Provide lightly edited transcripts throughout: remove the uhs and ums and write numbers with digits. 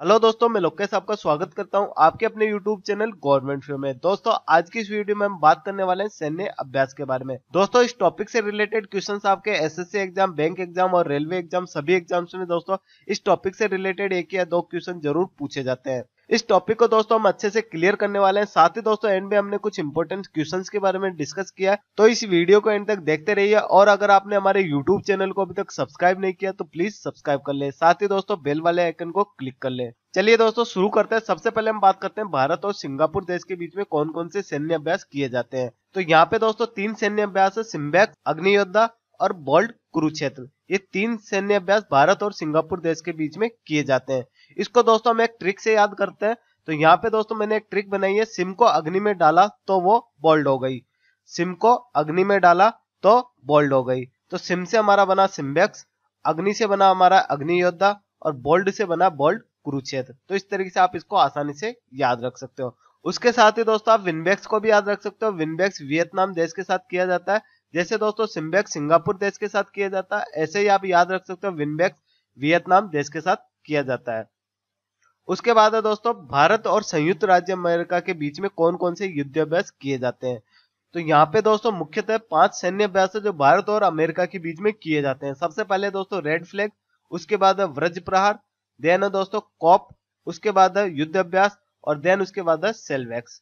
Hello दोस्तों, मैं लोकेश आपका स्वागत करता हूं आपके अपने YouTube चैनल गवर्नमेंट व्यू में। दोस्तों, आज की इस वीडियो में हम बात करने वाले हैं सैन्य अभ्यास के बारे में। दोस्तों, इस टॉपिक से रिलेटेड क्वेश्चंस आपके एसएससी एग्जाम, बैंक एग्जाम और रेलवे एग्जाम सभी एग्जाम्स में दोस्तों इस टॉपिक से रिलेटेड एक या दो क्वेश्चन जरूर पूछे जाते हैं। इस टॉपिक को दोस्तों हम अच्छे से क्लियर करने वाले हैं। साथ ही दोस्तों एंड में हमने कुछ इंपॉर्टेंट क्वेश्चंस के बारे में डिस्कस किया है, तो इस वीडियो को एंड तक देखते रहिए। और अगर आपने हमारे यूट्यूब चैनल को अभी तक सब्सक्राइब नहीं किया तो प्लीज सब्सक्राइब कर ले, साथ ही दोस्तों बेल वाले आइकन को क्लिक कर ले। चलिए दोस्तों शुरू करते हैं। सबसे पहले हम बात करते हैं भारत और सिंगापुर देश के बीच में कौन कौन से सैन्य अभ्यास किए जाते हैं। तो यहाँ पे दोस्तों तीन सैन्य अभ्यास है, सिम्बैक्स, अग्नियोद्धा और बोल्ट कुरुक्षेत्र। ये तीन सैन्य अभ्यास भारत और सिंगापुर देश के बीच में किए जाते हैं। इसको दोस्तों हम एक ट्रिक से याद करते हैं। तो यहाँ पे दोस्तों मैंने एक ट्रिक बनाई है, सिम को अग्नि में डाला तो वो बोल्ड हो गई, सिम को अग्नि में डाला तो बोल्ड हो गई। तो सिम से हमारा बना सिम्बैक्स, अग्नि से बना हमारा अग्नियोद्धा और बोल्ड से बना बोल्ट कुरुक्षेत्र। तो इस तरीके से आप इसको आसानी से याद रख सकते हो। उसके साथ ही दोस्तों आप विनबैक्स को भी याद रख सकते हो। विनबैक्स वियतनाम देश के साथ किया जाता है, जैसे दोस्तों सिम्बैक्स सिंगापुर देश के साथ किया जाता है, ऐसे ही आप याद रख सकते हो विनबैक्स वियतनाम देश के साथ किया जाता है। उसके बाद है दोस्तों भारत और संयुक्त राज्य अमेरिका के बीच में कौन कौन से युद्ध अभ्यास किए जाते हैं। तो यहाँ पे दोस्तों मुख्यतः 5 सैन्य अभ्यास है जो भारत और अमेरिका के बीच में किए जाते हैं। सबसे पहले दोस्तों रेड फ्लैग, उसके बाद है वज्र प्रहार, देन है दोस्तों कॉप, उसके बाद है युद्ध अभ्यास और देन उसके बाद है सेलवैक्स।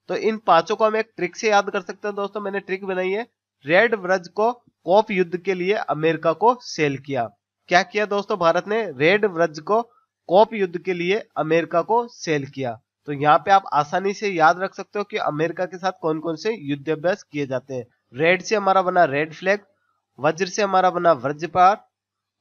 तो इन पांचों को हम एक ट्रिक से याद कर सकते हैं। दोस्तों मैंने ट्रिक बनाई है, रेड वज्र को कॉप युद्ध के लिए अमेरिका को सेल किया। क्या किया दोस्तों, भारत ने रेड वज्र को कॉप युद्ध के लिए अमेरिका को सेल किया। तो यहाँ पे आप आसानी से याद रख सकते हो कि अमेरिका के साथ कौन कौन से युद्ध अभ्यास किए जाते हैं। रेड से हमारा बना रेड फ्लैग, वज्र से हमारा बना वज्र प्रहार,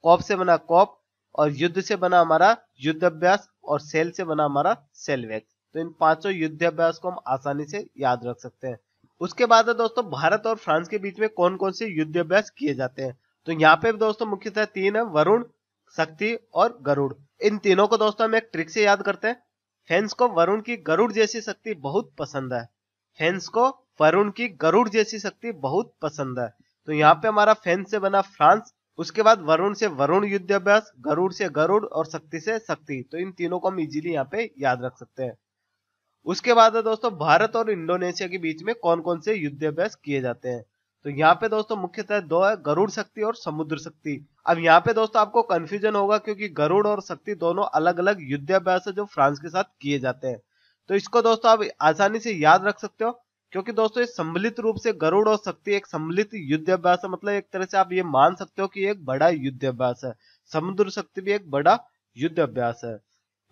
कॉप से बना कॉप और युद्ध से बना हमारा युद्ध अभ्यास और सेल से बना हमारा सेलवैक्स। तो इन पांचों युद्ध अभ्यास को हम आसानी से याद रख सकते हैं। उसके बाद है दोस्तों भारत और फ्रांस के बीच में कौन कौन से युद्ध अभ्यास किए जाते हैं। तो यहाँ पे दोस्तों मुख्यतः तीन है, वरुण, शक्ति और गरुड़। इन तीनों को दोस्तों हम एक ट्रिक से याद करते हैं। फ्रांस को वरुण की गरुड़ जैसी शक्ति बहुत पसंद है, फ्रांस को वरुण की गरुड़ जैसी शक्ति बहुत पसंद है। तो यहाँ पे हमारा फ्रांस से बना फ्रांस, उसके बाद वरुण से वरुण युद्ध अभ्यास, गरुड़ से गरुड़ और शक्ति से शक्ति। तो इन तीनों को हम इजीली यहाँ पे याद रख सकते हैं। उसके बाद है दोस्तों भारत और इंडोनेशिया के बीच में कौन कौन से युद्ध अभ्यास किए जाते हैं। तो यहाँ पे दोस्तों मुख्यतः दो है, गरुड़ शक्ति और समुद्र शक्ति। अब यहाँ पे दोस्तों आपको कंफ्यूजन होगा क्योंकि गरुड़ और शक्ति दोनों अलग अलग युद्ध अभ्यास है जो फ्रांस के साथ किए जाते हैं। तो इसको दोस्तों आप आसानी से याद रख सकते हो, क्योंकि दोस्तों ये सम्मिलित रूप से गरुड़ और शक्ति एक सम्मिलित युद्ध अभ्यास है। मतलब एक तरह से आप ये मान सकते हो कि एक बड़ा युद्ध अभ्यास है। समुद्र शक्ति भी एक बड़ा युद्ध अभ्यास है।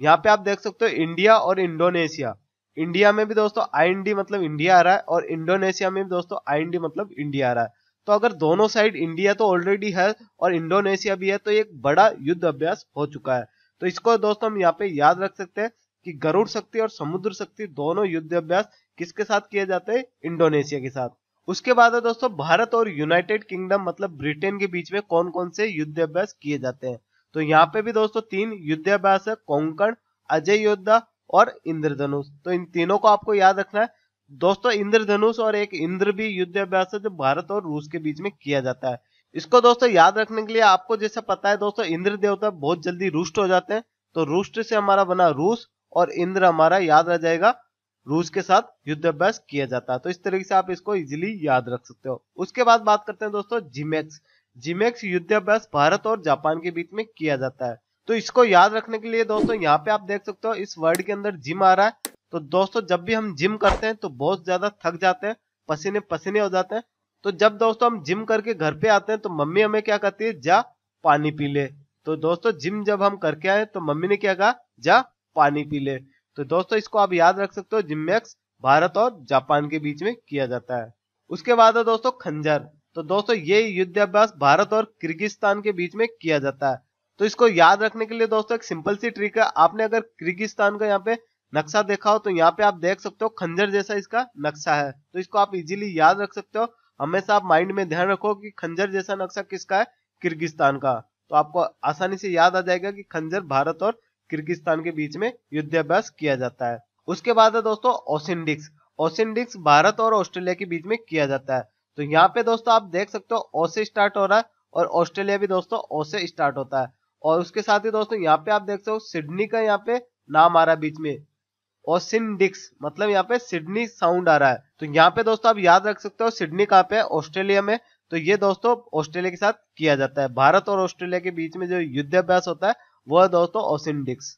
यहाँ पे आप देख सकते हो इंडिया और इंडोनेशिया, इंडिया में भी दोस्तों आईएनडी मतलब इंडिया आ रहा है और इंडोनेशिया में भी दोस्तों आईएनडी मतलब इंडिया आ रहा है। तो अगर दोनों साइड इंडिया तो ऑलरेडी है और इंडोनेशिया भी है, तो एक बड़ा युद्ध अभ्यास हो चुका है। तो इसको दोस्तों हम यहाँ पे याद रख सकते हैं कि गरुड़ शक्ति और समुद्र शक्ति दोनों युद्ध अभ्यास किसके साथ किए जाते हैं, इंडोनेशिया के साथ। उसके बाद है दोस्तों भारत और यूनाइटेड किंगडम मतलब ब्रिटेन के बीच में कौन कौन से युद्ध अभ्यास किए जाते हैं। तो यहाँ पे भी दोस्तों तीन युद्ध अभ्यास है, कोंकण, अजय योद्धा और इंद्रधनुष। तो इन तीनों को आपको याद रखना है। दोस्तों इंद्रधनुष और एक इंद्र भी युद्ध अभ्यास है जो भारत और रूस के बीच में किया जाता है। इसको दोस्तों याद रखने के लिए आपको जैसा पता है दोस्तों इंद्र देवता बहुत जल्दी रुष्ट हो जाते हैं, तो रुष्ट से हमारा बना रूस और इंद्र हमारा याद रह जाएगा, रूस के साथ युद्ध अभ्यास किया जाता है। तो इस तरीके से आप इसको इजिली याद रख सकते हो। उसके बाद बात करते हैं दोस्तों जिमेक्स। जिमेक्स युद्ध अभ्यास भारत और जापान के बीच में किया जाता है। तो इसको याद रखने के लिए दोस्तों यहाँ पे आप देख सकते हो इस वर्ड के अंदर जिम आ रहा है। तो दोस्तों जब भी हम जिम करते हैं तो बहुत ज्यादा थक जाते हैं, पसीने पसीने हो जाते हैं। तो जब दोस्तों हम जिम करके घर पे आते हैं तो मम्मी हमें क्या कहती है, जा पानी पी ले। तो दोस्तों जिम जब हम करके आए तो मम्मी ने क्या कहा, जा पानी पी ले। तो दोस्तों इसको आप याद रख सकते हो, जिमैक्स भारत और जापान के बीच में किया जाता है। उसके बाद है दोस्तों खंजर। तो दोस्तों ये युद्ध अभ्यास भारत और किर्गिस्तान के बीच में किया जाता है। तो इसको याद रखने के लिए दोस्तों एक सिंपल सी ट्रिक है। आपने अगर किर्गिस्तान का यहाँ पे नक्शा देखा हो तो यहाँ पे आप देख सकते हो खंजर जैसा इसका नक्शा है। तो इसको आप इजीली याद रख सकते हो। हमेशा आप माइंड में ध्यान रखो कि खंजर जैसा नक्शा किसका है, किर्गिस्तान का। तो आपको आसानी से याद आ जाएगा कि खंजर भारत और किर्गिस्तान के बीच में युद्ध अभ्यास किया जाता है। उसके बाद है दोस्तों ओसिनडिक्स। ओसिनडिक्स भारत और ऑस्ट्रेलिया के बीच में किया जाता है। तो यहाँ पे दोस्तों आप देख सकते हो ओ से स्टार्ट हो रहा है और ऑस्ट्रेलिया भी दोस्तों ओ से स्टार्ट होता है। और उसके साथ ही दोस्तों यहाँ पे आप देख सकते हो सिडनी का यहाँ पे नाम आ रहा है बीच में, ओसिनडिक्स, मतलब यहाँ पे सिडनी साउंड आ रहा है। तो यहाँ पे दोस्तों आप याद रख सकते हो सिडनी कहाँ पे है, ऑस्ट्रेलिया में। तो ये दोस्तों ऑस्ट्रेलिया के साथ किया जाता है। भारत और ऑस्ट्रेलिया के बीच में जो युद्धाभ्यास होता है वो है दोस्तों ओसिनडिक्स।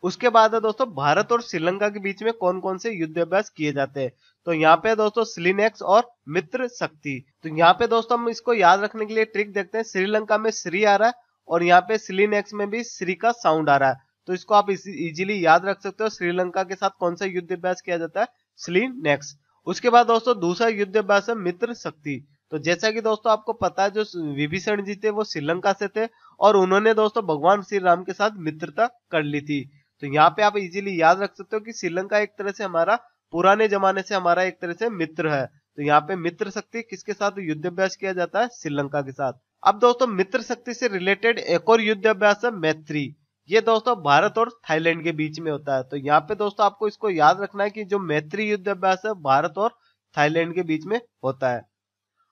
उसके बाद है दोस्तों भारत और श्रीलंका के बीच में कौन कौन से युद्धाभ्यास किए जाते हैं। तो यहाँ पे दोस्तों स्लिनेक्स और मित्र शक्ति। तो यहाँ पे दोस्तों हम इसको याद रखने के लिए ट्रिक देखते हैं। श्रीलंका में श्री आ रहा है और यहाँ पे स्लिनेक्स में भी श्री का साउंड आ रहा है, तो इसको आप इजीली याद रख सकते हो। श्रीलंका के साथ कौन सा युद्धाभ्यास किया जाता है, स्लिनेक्स। उसके बाद दोस्तों दूसरा युद्धाभ्यास है मित्र शक्ति। तो जैसा कि दोस्तों आपको पता है जो विभीषण जी थे वो श्रीलंका से थे और उन्होंने दोस्तों भगवान श्री राम के साथ मित्रता कर ली थी। तो यहाँ पे आप इजीली याद रख सकते हो कि श्रीलंका एक तरह से हमारा पुराने जमाने से हमारा एक तरह से मित्र है। तो यहाँ पे मित्र शक्ति किसके साथ युद्धाभ्यास किया जाता है, श्रीलंका के साथ। अब दोस्तों मित्र शक्ति से रिलेटेड एक और युद्धाभ्यास है मैत्री। ये दोस्तों भारत और थाईलैंड के बीच में होता है। तो यहाँ पे दोस्तों आपको इसको याद रखना है कि जो मैत्री युद्धाभ्यास है भारत और थाईलैंड के बीच में होता है।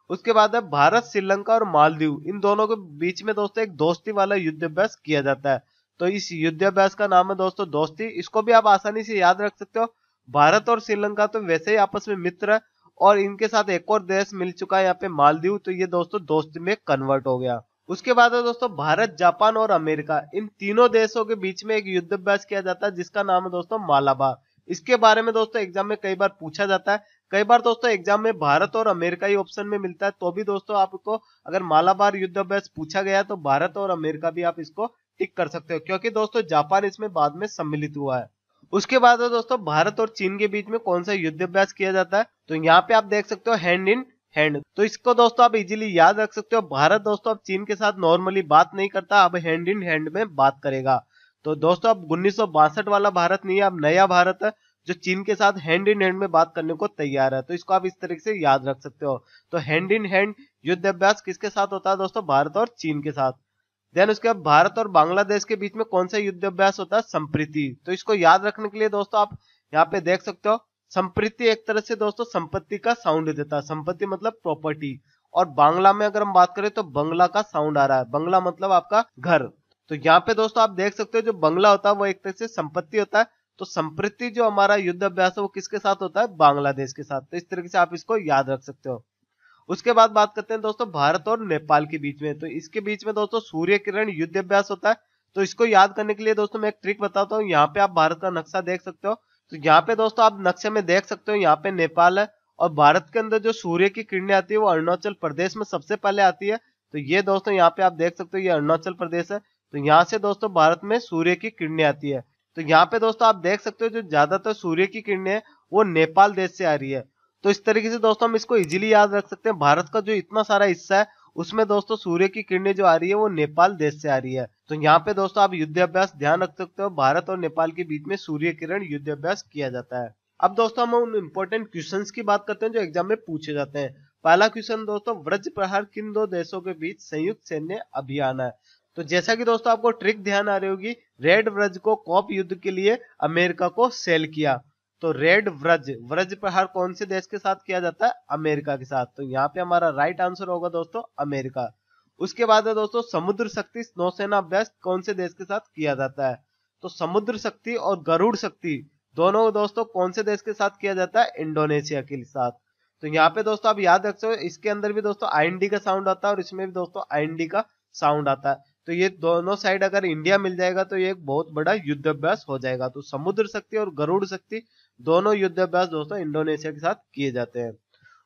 उसके बाद है भारत, श्रीलंका और मालदीव, इन दोनों के बीच में दोस्तों एक दोस्ती वाला युद्धाभ्यास किया जाता है। तो इस युद्धाभ्यास का नाम है दोस्तों दोस्ती। इसको भी आप आसानी से याद रख सकते हो। भारत और श्रीलंका तो वैसे ही आपस में मित्र है और इनके साथ एक और देश मिल चुका है यहाँ पे मालदीव, तो ये दोस्तों दोस्ती में कन्वर्ट हो गया। उसके बाद है दोस्तों भारत, जापान और अमेरिका, इन तीनों देशों के बीच में एक युद्धाभ्यास किया जाता है जिसका नाम है दोस्तों मालाबार। इसके बारे में दोस्तों एग्जाम में कई बार पूछा जाता है। कई बार दोस्तों एग्जाम में भारत और अमेरिका ही ऑप्शन में मिलता है, तो भी दोस्तों आपको अगर मालाबार युद्धाभ्यास पूछा गया तो भारत और अमेरिका भी आप इसको टिक कर सकते हो, क्योंकि दोस्तों जापान इसमें बाद में सम्मिलित हुआ है। उसके बाद दोस्तों भारत और चीन के बीच में कौन सा युद्धाभ्यास किया जाता है। तो यहाँ पे आप देख सकते हो हैंड इन हैंड। तो इसको दोस्तों आप इजीली याद रख सकते हो। भारत दोस्तों अब चीन के साथ नॉर्मली बात नहीं करता, अब हैंड इन हैंड में बात करेगा। तो दोस्तों अब 1962 वाला भारत नहीं है, अब नया भारत है जो चीन के साथ हैंड इन हैंड में बात करने को तैयार है। तो इसको आप इस तरीके से याद रख सकते हो। तो हैंड इन हैंड युद्धाभ्यास किसके साथ होता है दोस्तों, भारत और चीन के साथ। देन उसके बाद भारत और बांग्लादेश के बीच में कौन सा युद्धाभ्यास होता है, संप्रीति। तो इसको याद रखने के लिए दोस्तों आप यहाँ पे देख सकते हो संप्रीति एक तरह से दोस्तों संपत्ति का साउंड देता है। संपत्ति मतलब प्रॉपर्टी, और बांग्ला में अगर हम बात करें तो बंगला का साउंड आ रहा है। बंगला मतलब आपका घर। तो यहाँ पे दोस्तों आप देख सकते हो जो बंगला होता है वो एक तरह से संपत्ति होता है। तो संप्रीति जो हमारा युद्धाभ्यास है वो किसके साथ होता है, बांग्लादेश के साथ। तो इस तरीके से आप इसको याद रख सकते हो। उसके बाद बात करते हैं दोस्तों भारत और नेपाल के बीच में। तो इसके बीच में दोस्तों सूर्य किरण युद्धाभ्यास होता है। तो इसको याद करने के लिए दोस्तों मैं एक ट्रिक बताता हूँ। यहाँ पे आप भारत का नक्शा देख सकते हो। तो यहाँ पे दोस्तों आप नक्शे में देख सकते हो यहाँ पे नेपाल है और भारत के अंदर जो सूर्य की किरणें आती है वो अरुणाचल प्रदेश में सबसे पहले आती है। तो ये दोस्तों यहाँ पे आप देख सकते हो ये अरुणाचल प्रदेश है। तो यहाँ से दोस्तों भारत में सूर्य की किरणें आती है। तो यहाँ पे दोस्तों आप देख सकते हो जो ज्यादातर सूर्य की किरणें है वो नेपाल देश से आ रही है। तो इस तरीके से दोस्तों हम इसको इजीली याद रख सकते हैं। भारत का जो इतना सारा हिस्सा है उसमें दोस्तों सूर्य की किरणें जो आ रही है वो नेपाल देश से आ रही है। तो यहाँ पे दोस्तों आप युद्धाभ्यास ध्यान रख सकते हो। भारत और नेपाल के बीच में सूर्य किरण युद्धाभ्यास किया जाता है। अब दोस्तों हम उन इंपॉर्टेंट क्वेश्चंस की बात करते हैं जो एग्जाम में पूछे जाते हैं। पहला क्वेश्चन दोस्तों, वज्र प्रहार किन दो देशों के बीच संयुक्त सैन्य अभियान है। तो जैसा कि दोस्तों आपको ट्रिक ध्यान आ रही होगी, रेड वज्र को कॉप युद्ध के लिए अमेरिका को सेल किया। तो रेड वज्र प्रहार कौन से देश के साथ किया जाता है, अमेरिका के साथ। तो यहाँ पे हमारा राइट आंसर होगा दोस्तों अमेरिका। उसके बाद है दोस्तों समुद्र शक्ति नौसेना अभ्यास कौन से देश के साथ किया जाता है। तो समुद्र शक्ति और गरुड़ शक्ति दोनों दोस्तों कौन से देश के साथ किया जाता है, इंडोनेशिया के साथ। तो यहाँ पे दोस्तों आप याद रख सकते हो इसके अंदर भी दोस्तों IND का साउंड आता है और इसमें भी दोस्तों IND का साउंड आता है। तो ये दोनों साइड अगर इंडिया मिल जाएगा तो ये एक बहुत बड़ा युद्धाभ्यास हो जाएगा। तो समुद्र शक्ति और गरुड़ शक्ति दोनों युद्धाभ्यास दोस्तों इंडोनेशिया के साथ किए जाते हैं।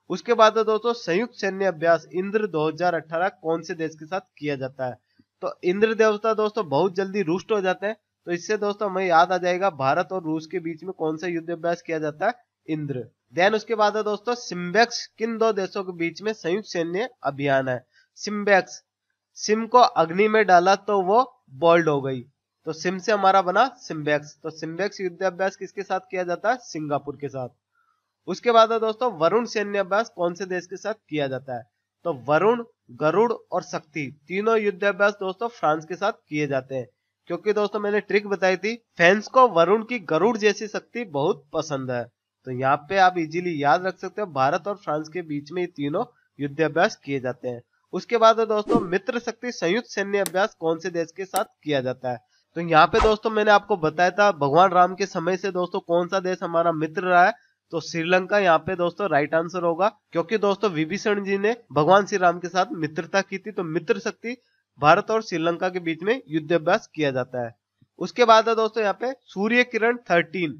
उसके बाद दोस्तों संयुक्त सैन्य अभ्यास इंद्र 2018 कौन से देश के साथ किया जाता है। तो इंद्र देवता दोस्तों बहुत जल्दी रुष्ट हो जाते हैं। तो इससे दोस्तों हमें याद आ जाएगा भारत और रूस के बीच में कौन सा युद्धाभ्यास किया जाता है, इंद्र। देन उसके बाद है दोस्तों सिम्बेक्स किन दो देशों के बीच में संयुक्त सैन्य अभियान है। सिम्बेक्स, सिम को अग्नि में डाला तो वो बोल्ड हो गई। तो सिम से हमारा बना सिम्बेक्स। तो सिम्बेक्स युद्धाभ्यास किसके साथ किया जाता है, सिंगापुर के साथ। उसके बाद है दोस्तों वरुण सैन्य अभ्यास कौन से देश के साथ किया जाता है। तो वरुण, गरुड़ और शक्ति तीनों युद्धाभ्यास दोस्तों फ्रांस के साथ किए जाते हैं। क्योंकि दोस्तों मैंने ट्रिक बताई थी, फैंस को वरुण की गरुड़ जैसी शक्ति बहुत पसंद है। तो यहाँ पे आप इजीली याद रख सकते हो भारत और फ्रांस के बीच में ये तीनों युद्धाभ्यास किए जाते हैं। उसके बाद दोस्तों मित्र शक्ति संयुक्त सैन्य अभ्यास कौन से देश के साथ किया जाता है। तो यहाँ पे दोस्तों मैंने आपको बताया था भगवान राम के समय से दोस्तों कौन सा देश हमारा मित्र रहा है, तो श्रीलंका यहाँ पे दोस्तों राइट आंसर होगा, क्योंकि दोस्तों विभीषण जी ने भगवान श्री राम के साथ मित्रता की थी। तो मित्र शक्ति भारत और श्रीलंका के बीच में युद्ध अभ्यास किया जाता है। उसके बाद है दोस्तों यहाँ पे सूर्य किरण 13।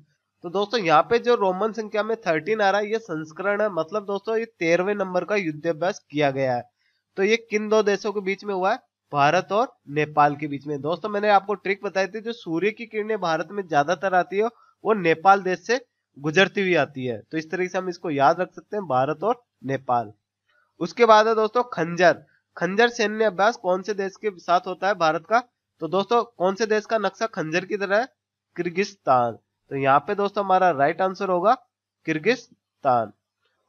तो दोस्तों यहाँ पे जो रोमन संख्या में 13 आ रहा है ये संस्करण है, मतलब दोस्तों ये 13वें नंबर का युद्ध अभ्यास किया गया है। तो ये किन दो देशों के बीच में हुआ है, भारत और नेपाल के बीच में। दोस्तों मैंने आपको ट्रिक बताई थी, जो सूर्य की किरणें भारत में ज्यादातर आती है वो नेपाल देश से गुजरती हुई आती है। तो इस तरीके से हम इसको याद रख सकते हैं, भारत और नेपाल। उसके बाद है दोस्तों खंजर। खंजर सैन्य अभ्यास कौन से देश के साथ होता है भारत का, तो दोस्तों कौन से देश का नक्शा खंजर की तरह है, किर्गिस्तान। तो यहाँ पे दोस्तों हमारा राइट आंसर होगा किर्गिस्तान।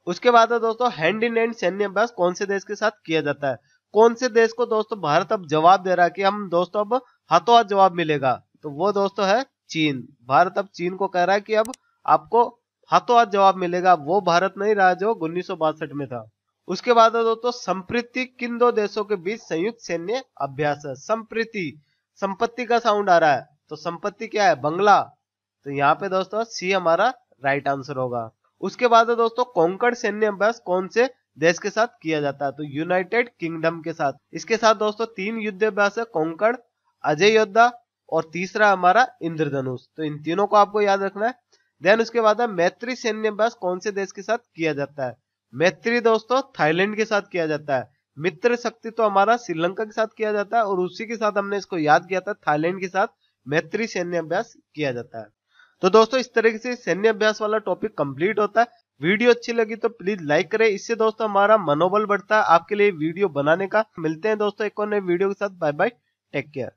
उसके बाद है दोस्तों हैंड इन हैंड सैन्य अभ्यास कौन से देश के साथ किया जाता है। कौन से देश को दोस्तों भारत अब जवाब दे रहा है कि हम दोस्तों अब हाथों हाथ जवाब मिलेगा, तो वो दोस्तों है चीन। भारत अब चीन को कह रहा है कि अब आपको हाथों हाथ जवाब मिलेगा। वो भारत नहीं रहा जो 1962 में था। उसके बाद है दोस्तों संप्रीति किन दो देशों के बीच संयुक्त सैन्य अभ्यास है। संप्रीति, संपत्ति का साउंड आ रहा है, तो संपत्ति क्या है, बंगला। तो यहाँ पे दोस्तों सी हमारा राइट आंसर होगा। उसके बाद है दोस्तों कोंकण सैन्य अभ्यास कौन से देश के साथ किया जाता है, तो यूनाइटेड किंगडम के साथ। इसके साथ दोस्तों 3 युद्ध अभ्यास है, कोंकण, अजय योद्धा और तीसरा हमारा इंद्रधनुष। तो इन तीनों को आपको याद रखना है। देन उसके बाद है मैत्री सैन्य अभ्यास कौन से देश के साथ किया जाता है। मैत्री दोस्तों थाईलैंड के साथ किया जाता है। मित्र शक्ति तो हमारा श्रीलंका के साथ किया जाता है, और उसी के साथ हमने इसको याद किया था, थाईलैंड के साथ मैत्री सैन्य अभ्यास किया जाता है। तो दोस्तों इस तरीके से सैन्य अभ्यास वाला टॉपिक कंप्लीट होता है। वीडियो अच्छी लगी तो प्लीज लाइक करें, इससे दोस्तों हमारा मनोबल बढ़ता है आपके लिए वीडियो बनाने का। मिलते हैं दोस्तों एक और नए वीडियो के साथ। Bye bye, take care.